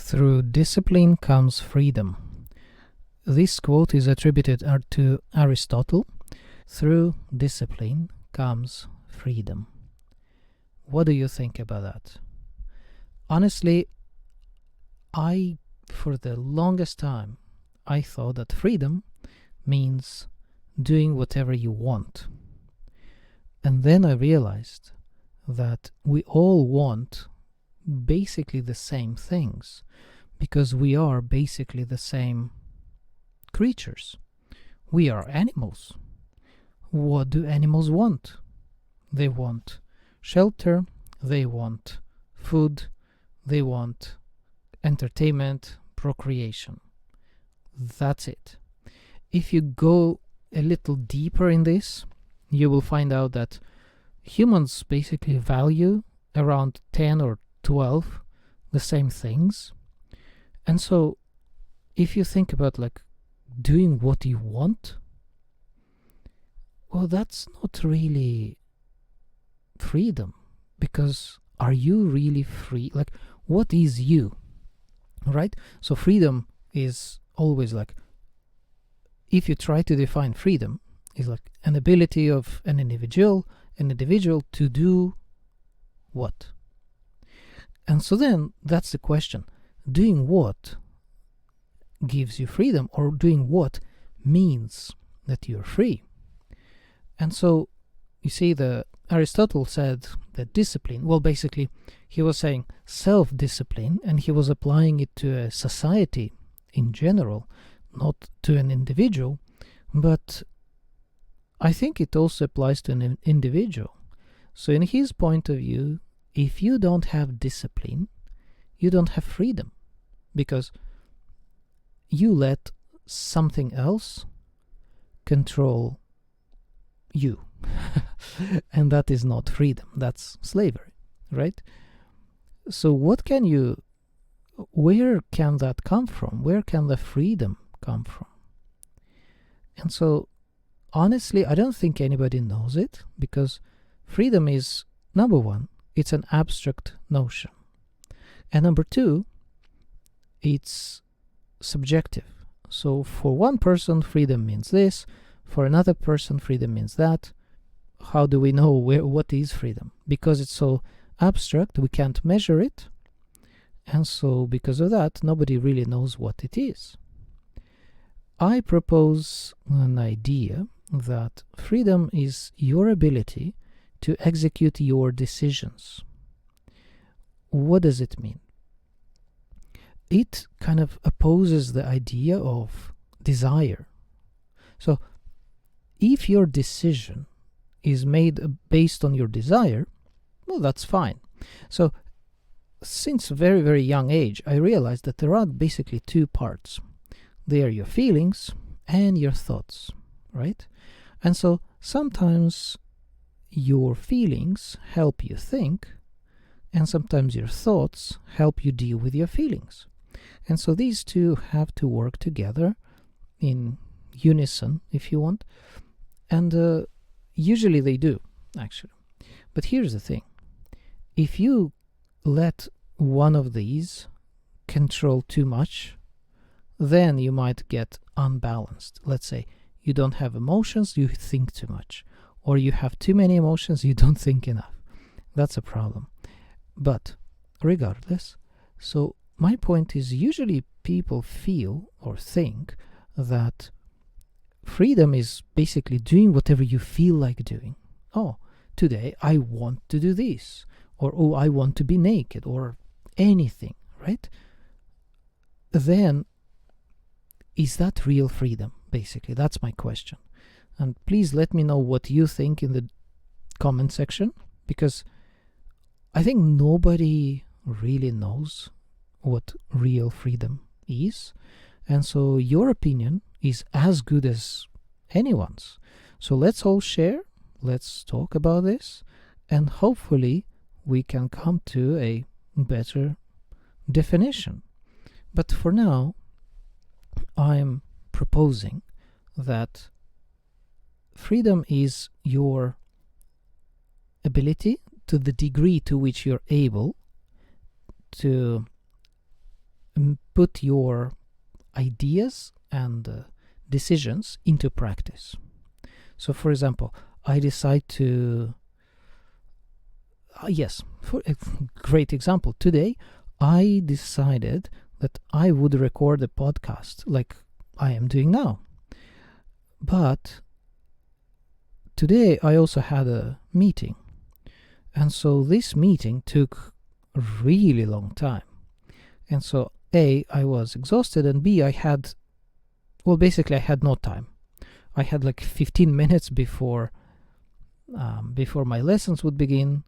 Through discipline comes freedom. This quote is attributed to Aristotle. Through discipline comes freedom. What do you think about that? Honestly, for the longest time, I thought that freedom means doing whatever you want. And then I realized that we all want basically the same things, because we are basically the same creatures. We are animals. What do animals want? They want shelter, they want food, they want entertainment, procreation. That's it. If you go a little deeper in this, you will find out that humans basically value around 10 or 12 the same things. And so if you think about like doing what you want, well, that's not really freedom, because are you really free? Like, what is you, right? So freedom is always like, if you try to define freedom, is like an ability of an individual to do what? And so then that's the question. Doing what gives you freedom, or doing what means that you're free? And so you see, the Aristotle said that discipline, well, basically he was saying self-discipline, and he was applying it to a society in general, not to an individual. But I think it also applies to an individual. So in his point of view, if you don't have discipline, you don't have freedom, because you let something else control you. And that is not freedom, that's slavery, right? So where can that come from? Where can the freedom come from? And so honestly, I don't think anybody knows it, because freedom is, number one, it's an abstract notion, and number two, it's subjective. So for one person, freedom means this, for another person, freedom means that. How do we know what is freedom? Because it's so abstract, we can't measure it, and so because of that, nobody really knows what it is. I propose an idea that freedom is your ability to execute your decisions. What does it mean? It kind of opposes the idea of desire. So if your decision is made based on your desire, well, that's fine. So since a very, very young age, I realized that there are basically two parts. They are your feelings and your thoughts, right? And so sometimes your feelings help you think, and sometimes your thoughts help you deal with your feelings. And so these two have to work together in unison, if you want. And usually they do, actually. But here's the thing. If you let one of these control too much, then you might get unbalanced. Let's say you don't have emotions, you think too much. Or you have too many emotions, you don't think enough. That's a problem. But regardless, so my point is, usually people feel or think that freedom is basically doing whatever you feel like doing. Oh, today I want to do this, or oh, I want to be naked, or anything, right? Then is that real freedom? Basically, that's my question. And please let me know what you think in the comment section, because I think nobody really knows what real freedom is. And so your opinion is as good as anyone's. So let's all share, let's talk about this, and hopefully we can come to a better definition. But for now, I'm proposing that freedom is your ability, to the degree to which you're able to put your ideas and decisions into practice. So, for example, I decide to yes, for a great example, today I decided that I would record a podcast like I am doing now. But today I also had a meeting. And so this meeting took a really long time. And so A, I was exhausted, and B, I had no time. I had like 15 minutes before my lessons would begin.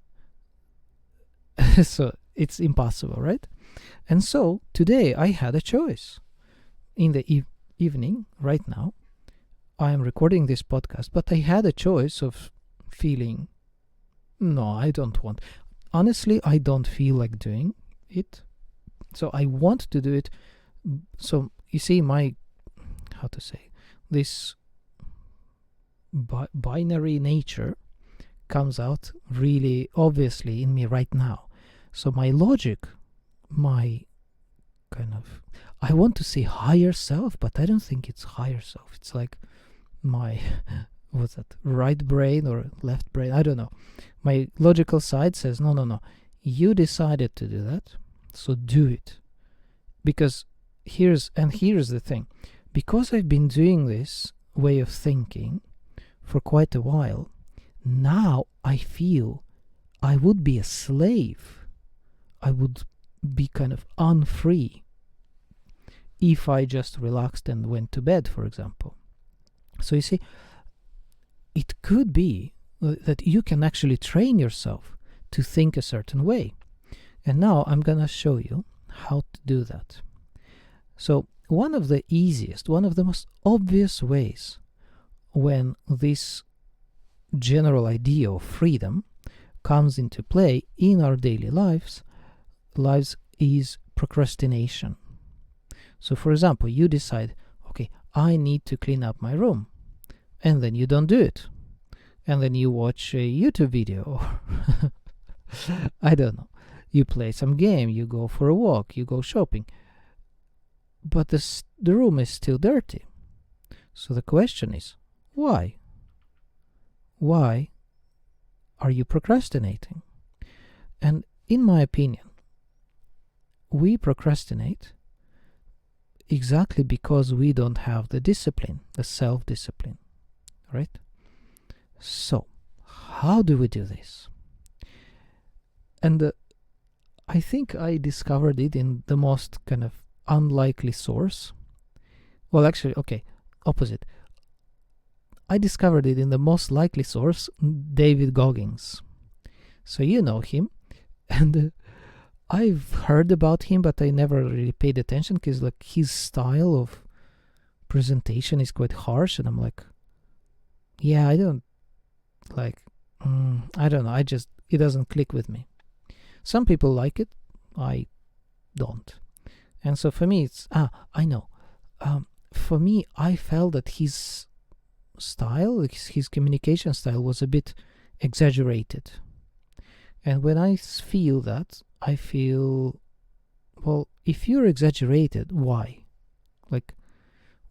So it's impossible, right? And so today I had a choice. In the evening, right now, I am recording this podcast, but I had a choice of feeling, no, I don't want. Honestly, I don't feel like doing it. So I want to do it. So you see this binary nature comes out really obviously in me right now. So my logic, my kind of, I want to say higher self, but I don't think it's higher self. It's like my, what's that, right brain or left brain? I don't know. My logical side says, no. You decided to do that, so do it. Because here's the thing. Because I've been doing this way of thinking for quite a while, now I feel I would be a slave. I would be kind of unfree if I just relaxed and went to bed, for example. So you see, it could be that you can actually train yourself to think a certain way. And now I'm going to show you how to do that. So one of the most obvious ways when this general idea of freedom comes into play in our daily lives is procrastination. So for example, you decide, okay, I need to clean up my room, and then you don't do it, and then you watch a YouTube video, or I don't know, you play some game, you go for a walk, you go shopping, but the room is still dirty. So the question is, why? Why are you procrastinating? And in my opinion, we procrastinate exactly because we don't have the discipline, the self-discipline, right? So, how do we do this? And I think I discovered it in the most kind of unlikely source. Well, actually, okay, opposite. I discovered it in the most likely source, David Goggins. So you know him, and I've heard about him, but I never really paid attention because like his style of presentation is quite harsh, and I'm like, yeah, I don't like, I don't know, it doesn't click with me. Some people like it, I don't. And so for me, it's, I know. For me, I felt that his style, his communication style was a bit exaggerated. And when I feel that, I feel, well, if you're exaggerated, why? Like,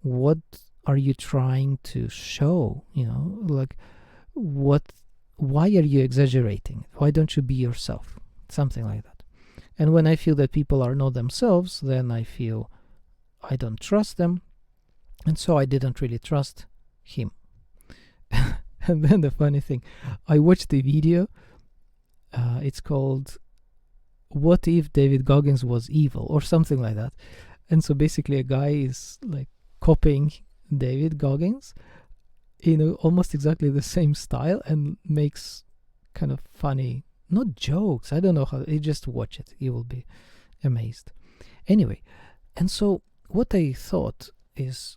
what are you trying to show? You know, like, why are you exaggerating? Why don't you be yourself? Something like that. And when I feel that people are not themselves, then I feel I don't trust them. And so I didn't really trust him. And then the funny thing, I watched the video. It's called What If David Goggins Was Evil, or something like that. And so basically a guy is like copying David Goggins in almost exactly the same style and makes kind of funny, not jokes, I don't know how, you just watch it, you will be amazed. Anyway, and so what I thought is,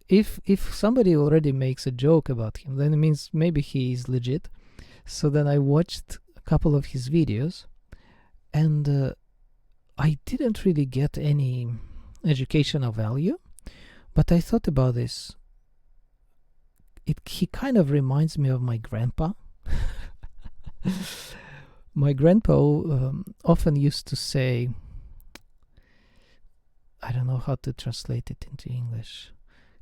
if somebody already makes a joke about him, then it means maybe he is legit. So then I watched a couple of his videos, and I didn't really get any educational value, but I thought about this. He kind of reminds me of my grandpa. My grandpa often used to say, know how to translate it into English.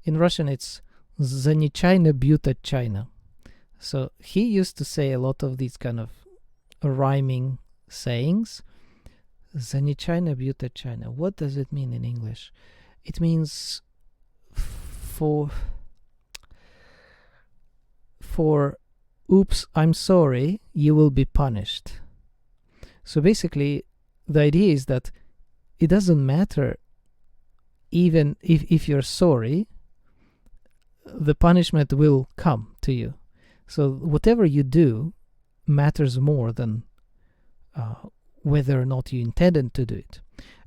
In Russian, it's "Zanichayna bьют отчаянно." So he used to say a lot of these kind of rhyming sayings. "Zanichayna bьют отчаянно." What does it mean in English? It means for oops, I'm sorry, you will be punished. So basically, the idea is that it doesn't matter even if you're sorry, the punishment will come to you. So whatever you do matters more than whether or not you intended to do it.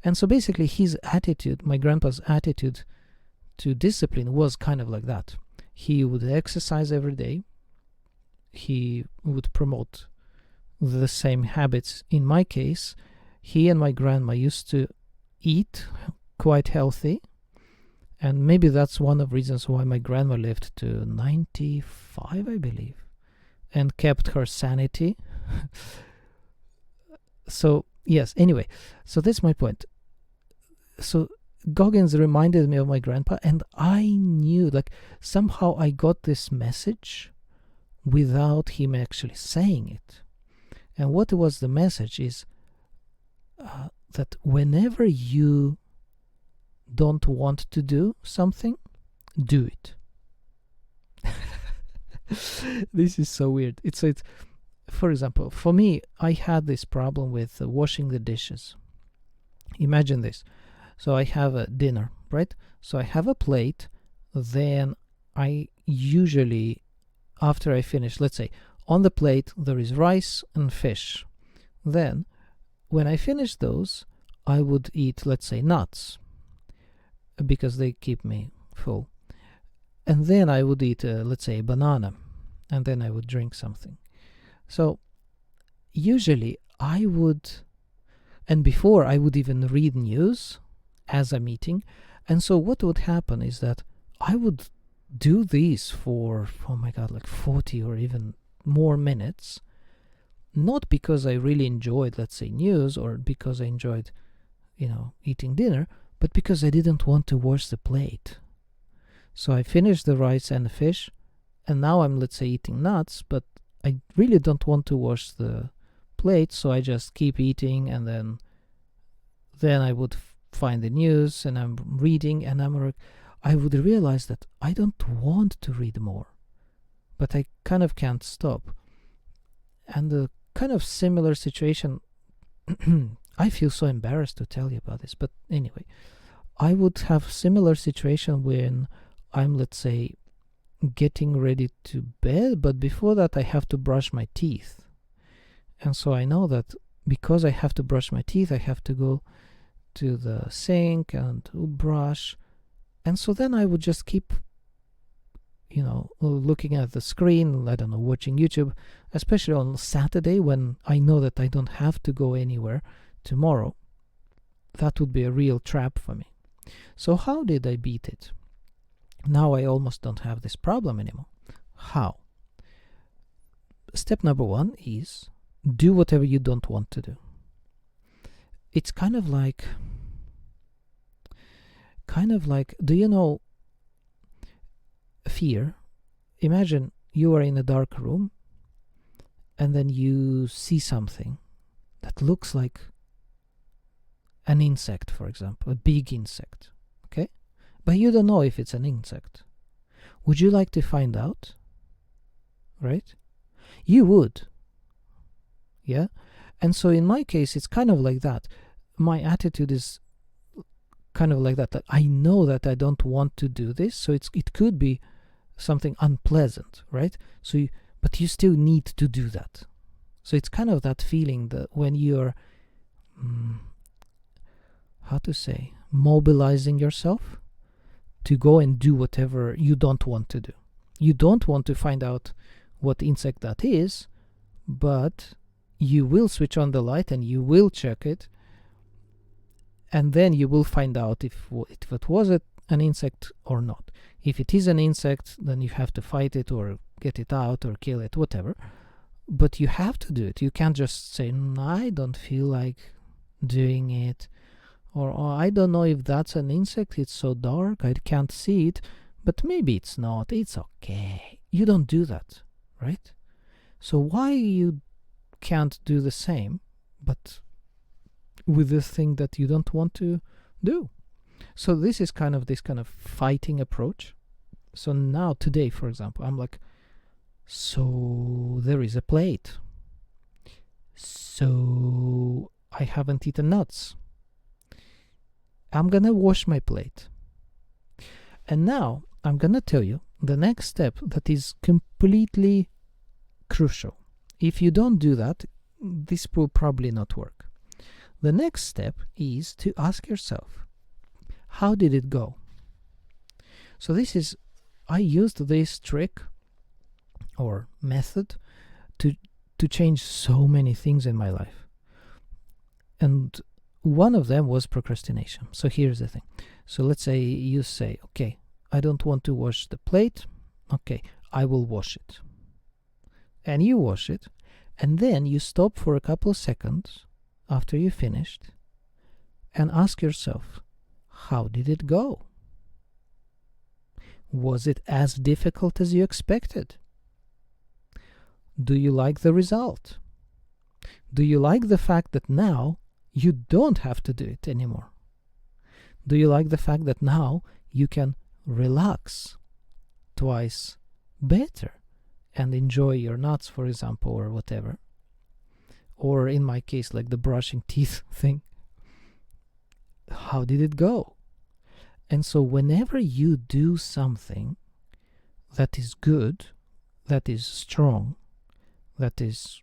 And so basically his attitude, my grandpa's attitude to discipline was kind of like that. He would exercise every day. He would promote the same habits. In my case, he and my grandma used to eat quite healthy, and maybe that's one of the reasons why my grandma lived to 95, I believe, and kept her sanity. So yes, anyway, so that's my point. So Goggins reminded me of my grandpa, and I knew, like, somehow I got this message without him actually saying it. And what was the message is that whenever you don't want to do something, do it. This is so weird. It's for example, for me, I had this problem with washing the dishes. Imagine this. So I have a dinner, right? So I have a plate. Then I usually, after I finish, let's say, on the plate there is rice and fish. Then when I finish those, I would eat, let's say, nuts, because they keep me full. And then I would eat, let's say, a banana, and then I would drink something. So usually I would, and before I would even read news as I'm eating. And so what would happen is that I would do these for, oh my God, like 40 or even more minutes, not because I really enjoyed, let's say, news, or because I enjoyed, eating dinner, but because I didn't want to wash the plate. So I finished the rice and the fish, and now I'm, let's say, eating nuts, but I really don't want to wash the plate, so I just keep eating, and then I would find the news, and I'm reading, and I would realize that I don't want to read more, but I kind of can't stop. And the kind of similar situation, I feel so embarrassed to tell you about this, but anyway, I would have similar situation when I'm, let's say, getting ready to bed, but before that I have to brush my teeth. And so I know that because I have to brush my teeth, I have to go to the sink and brush. And so then I would just keep, looking at the screen, I don't know, watching YouTube, especially on Saturday when I know that I don't have to go anywhere tomorrow. That would be a real trap for me. So how did I beat it? Now I almost don't have this problem anymore. How? Step number 1 is do whatever you don't want to do. It's kind of like, do you know fear? Imagine you are in a dark room and then you see something that looks like an insect, for example, a big insect, okay? But you don't know if it's an insect. Would you like to find out? Right? You would. Yeah? And so in my case, it's kind of like that. My attitude is kind of like that. Like, I know that I don't want to do this, so it could be something unpleasant, right? But you still need to do that. So it's kind of that feeling that when you're, mobilizing yourself to go and do whatever you don't want to do. You don't want to find out what insect that is, but you will switch on the light and you will check it, and then you will find out if it was an insect or not. If it is an insect, then you have to fight it or get it out or kill it, whatever. But you have to do it. You can't just say, I don't feel like doing it, Or oh, I don't know if that's an insect, it's so dark, I can't see it, but maybe it's not, it's okay. You don't do that, right? So why you can't do the same, but with this thing that you don't want to do? So this is kind of fighting approach. So now today, for example, I'm like, so there is a plate. So I haven't eaten nuts. I'm gonna wash my plate. And now I'm gonna tell you the next step that is completely crucial. If you don't do that, this will probably not work. The next step is to ask yourself, how did it go? So I used this trick or method to change so many things in my life. And one of them was procrastination. So here's the thing. So let's say you say, okay, I don't want to wash the plate. Okay, I will wash it. And you wash it. And then you stop for a couple of seconds after you finished and ask yourself, how did it go? Was it as difficult as you expected? Do you like the result? Do you like the fact that now you don't have to do it anymore? Do you like the fact that now you can relax twice better and enjoy your nuts, for example, or whatever? Or in my case, like the brushing teeth thing. How did it go? And so whenever you do something that is good, that is strong, that is,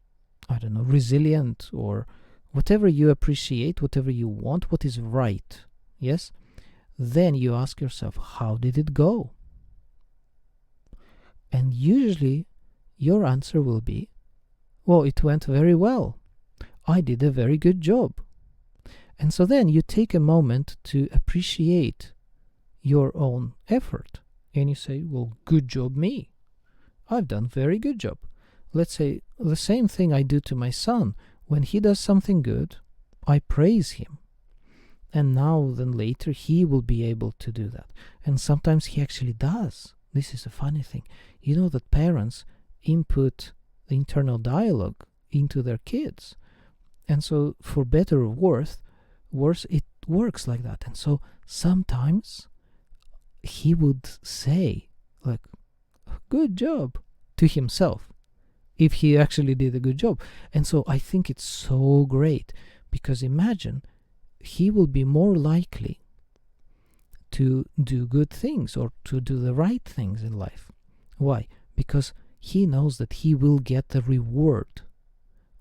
I don't know, resilient, or whatever you appreciate, whatever you want, what is right, yes? Then you ask yourself, how did it go? And usually your answer will be, well, it went very well. I did a very good job. And so then you take a moment to appreciate your own effort. And you say, well, good job me. I've done very good job. Let's say the same thing I do to my son. When he does something good, I praise him. And now then later he will be able to do that. And sometimes he actually does. This is a funny thing. You know that parents input the internal dialogue into their kids. And so for better or worse, it works like that. And so sometimes he would say, like, good job to himself, if he actually did a good job. And so I think it's so great, because imagine he will be more likely to do good things or to do the right things in life. Why? Because he knows that he will get the reward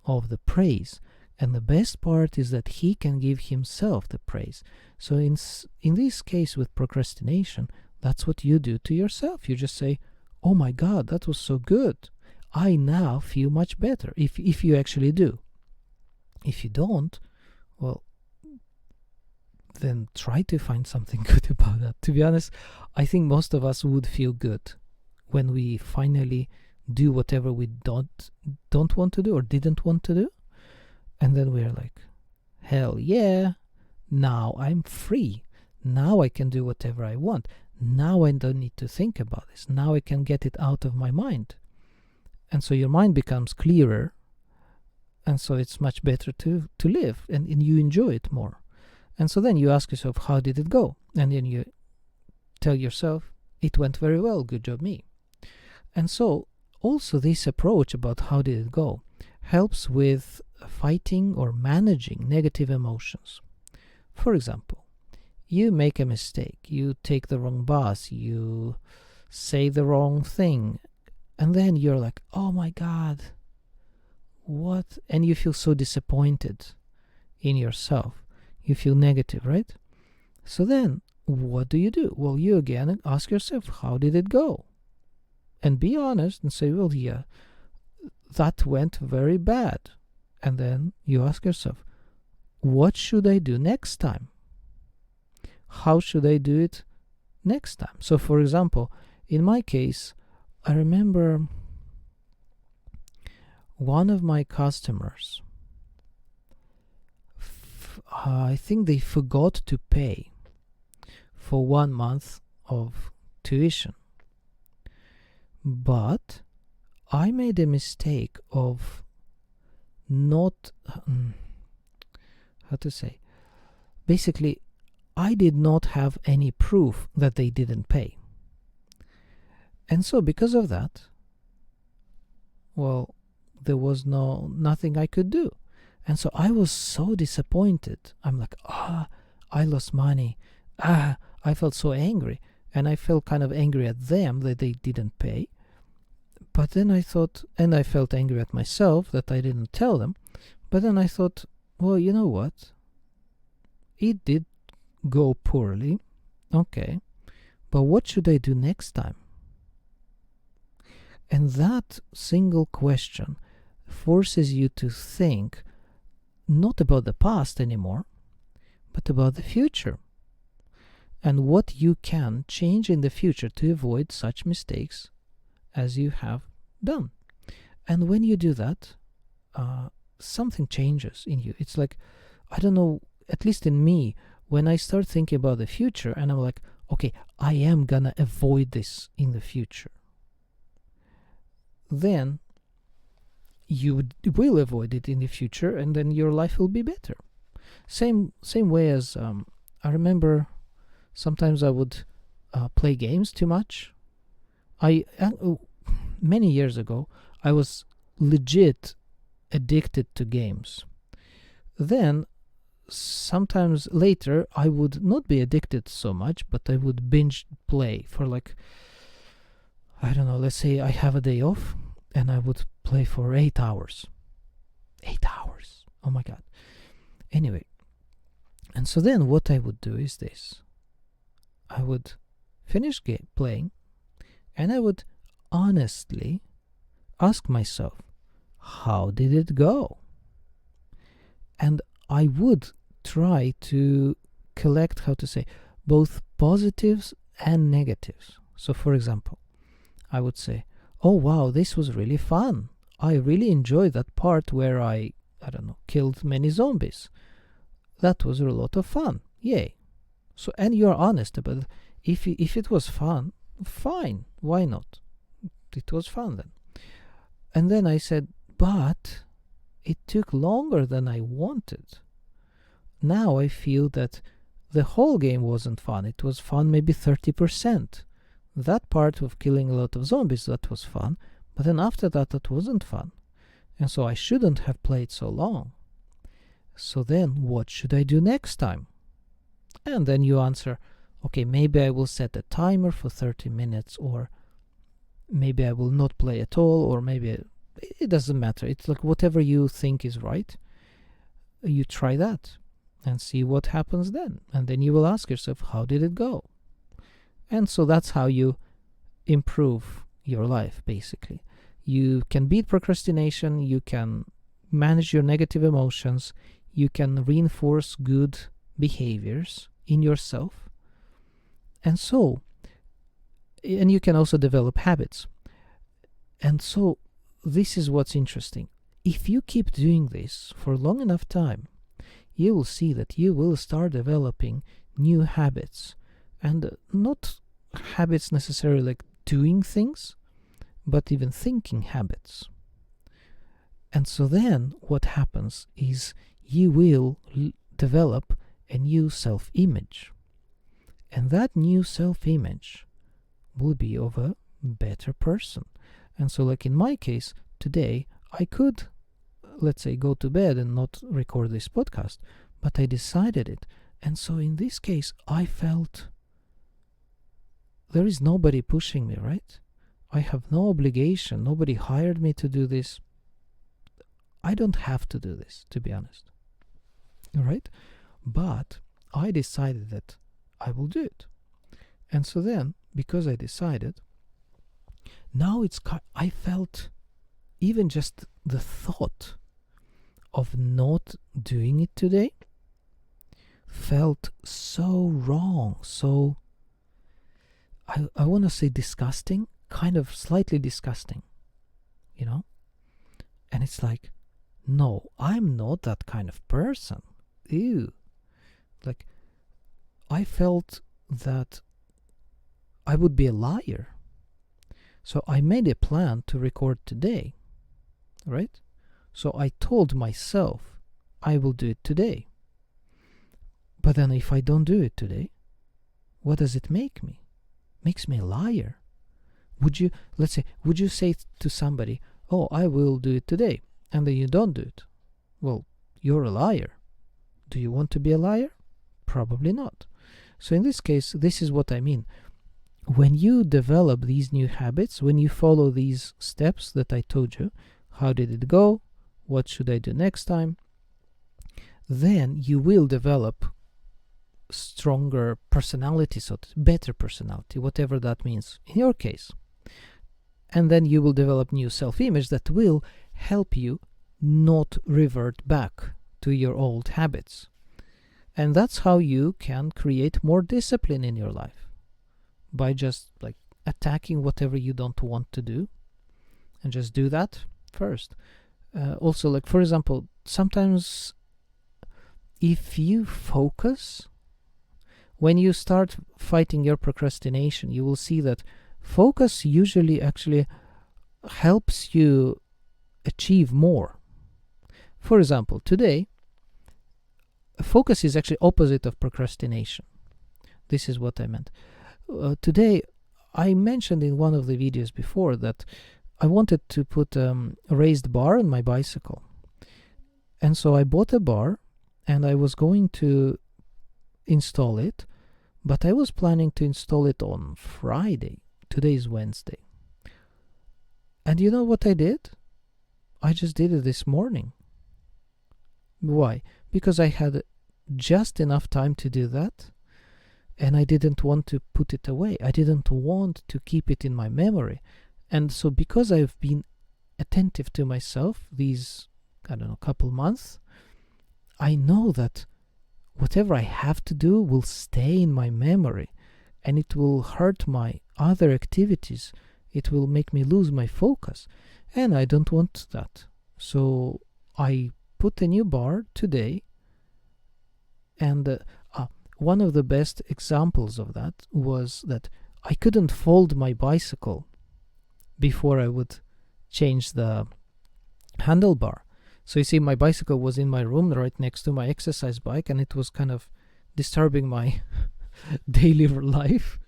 of the praise. And the best part is that he can give himself the praise. So in this case with procrastination, that's what you do to yourself. You just say, oh my God, that was so good. I now feel much better, if you actually do. If you don't, well, then try to find something good about that. To be honest, I think most of us would feel good when we finally do whatever we don't want to do or didn't want to do. And then we're like, hell yeah, now I'm free. Now I can do whatever I want. Now I don't need to think about this. Now I can get it out of my mind. And so your mind becomes clearer. And so it's much better to live, and you enjoy it more. And so then you ask yourself, how did it go? And then you tell yourself, it went very well, good job me. And so also this approach about how did it go helps with fighting or managing negative emotions. For example, you make a mistake, you take the wrong bus, you say the wrong thing, and then you're like, oh my God, what? And you feel so disappointed in yourself. You feel negative, right? So then what do? Well, you again ask yourself, how did it go? And be honest and say, well, yeah, that went very bad. And then you ask yourself, what should I do next time? How should I do it next time? So for example, in my case, I remember one of my customers, I think they forgot to pay for 1 month of tuition. But I made a mistake of not, how to say, basically, I did not have any proof that they didn't pay. And so because of that, well, there was nothing I could do. And so I was so disappointed. I'm like, I lost money. I felt so angry. And I felt kind of angry at them that they didn't pay. But then I thought, and I felt angry at myself that I didn't tell them. But then I thought, well, you know what? It did go poorly. Okay. But what should I do next time? And that single question forces you to think not about the past anymore, but about the future. And what you can change in the future to avoid such mistakes as you have done. And when you do that, something changes in you. It's like, I don't know, at least in me, when I start thinking about the future and I'm like, okay, I am gonna avoid this in the future, then you will avoid it in the future, and then your life will be better. Same way as I remember sometimes I would play games too much. Many years ago, I was legit addicted to games. Then sometimes later I would not be addicted so much, but I would binge play for like, I don't know, let's say I have a day off and I would play for 8 hours. 8 hours. Oh my God. Anyway, and so then what I would do is this. I would finish playing and I would honestly ask myself, how did it go? And I would try to collect, how to say, both positives and negatives. So for example, I would say, oh wow, this was really fun. I really enjoyed that part where I don't know, killed many zombies. That was a lot of fun. Yay. So, and you're honest about it. If it was fun, fine. Why not? It was fun then. And then I said, but it took longer than I wanted. Now I feel that the whole game wasn't fun. It was fun maybe 30%. That part of killing a lot of zombies, that was fun. But then after that, that wasn't fun. And so I shouldn't have played so long. So then what should I do next time? And then you answer, okay, maybe I will set a timer for 30 minutes, or maybe I will not play at all, or maybe it doesn't matter. It's like whatever you think is right. You try that and see what happens then. And then you will ask yourself, how did it go? And so that's how you improve your life, basically. You can beat procrastination, you can manage your negative emotions, you can reinforce good behaviors in yourself. And so, and you can also develop habits. And so, this is what's interesting. If you keep doing this for long enough time, you will see that you will start developing new habits. And not habits necessarily like doing things, but even thinking habits. And so then what happens is you will develop a new self-image. And that new self-image will be of a better person. And so like in my case, today I could, let's say, go to bed and not record this podcast, but I decided it. And so in this case, I felt there is nobody pushing me, right? I have no obligation. Nobody hired me to do this. I don't have to do this, to be honest. Right? But I decided that I will do it. And so then, because I decided, now I felt even just the thought of not doing it today felt so wrong, so I want to say disgusting, kind of slightly disgusting, you know? And it's like, no, I'm not that kind of person. ew. Like, I felt that I would be a liar. So I made a plan to record today, right? So I told myself I will do it today. But then if I don't do it today, what does it make me? It makes me a liar. Would you say to somebody, oh, I will do it today, and then you don't do it? Well, you're a liar. Do you want to be a liar? Probably not. So in this case, this is what I mean. When you develop these new habits, when you follow these steps that I told you, how did it go? What should I do next time? Then you will develop stronger personality, better personality, whatever that means in your case. And then you will develop new self-image that will help you not revert back to your old habits. And that's how you can create more discipline in your life, by just like attacking whatever you don't want to do, and just do that first. Also, like, for example, sometimes if you focus, when you start fighting your procrastination, you will see that focus usually actually helps you achieve more. For example, today, focus is actually opposite of procrastination. This is what I meant. Today, I mentioned in one of the videos before that I wanted to put a raised bar on my bicycle. And so I bought a bar and I was going to install it, but I was planning to install it on Friday. Today is Wednesday. And you know what I did? I just did it this morning. Why? Because I had just enough time to do that, and I didn't want to put it away. I didn't want to keep it in my memory. And so because I've been attentive to myself these, couple months, I know that whatever I have to do will stay in my memory, and it will hurt my other activities. It will make me lose my focus, and I don't want that. So I put a new bar today, and one of the best examples of that was that I couldn't fold my bicycle before I would change the handlebar. So you see, my bicycle was in my room right next to my exercise bike, and it was kind of disturbing my daily life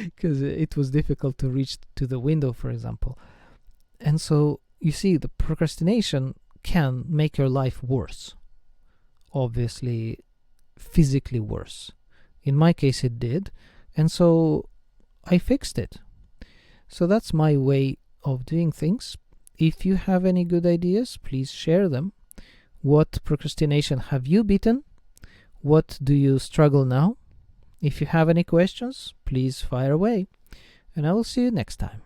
because it was difficult to reach to the window, for example. And so you see, the procrastination can make your life worse. Obviously, physically worse. In my case, it did. And so I fixed it. So that's my way of doing things. If you have any good ideas, please share them. What procrastination have you beaten? What do you struggle now? If you have any questions, please fire away. And I will see you next time.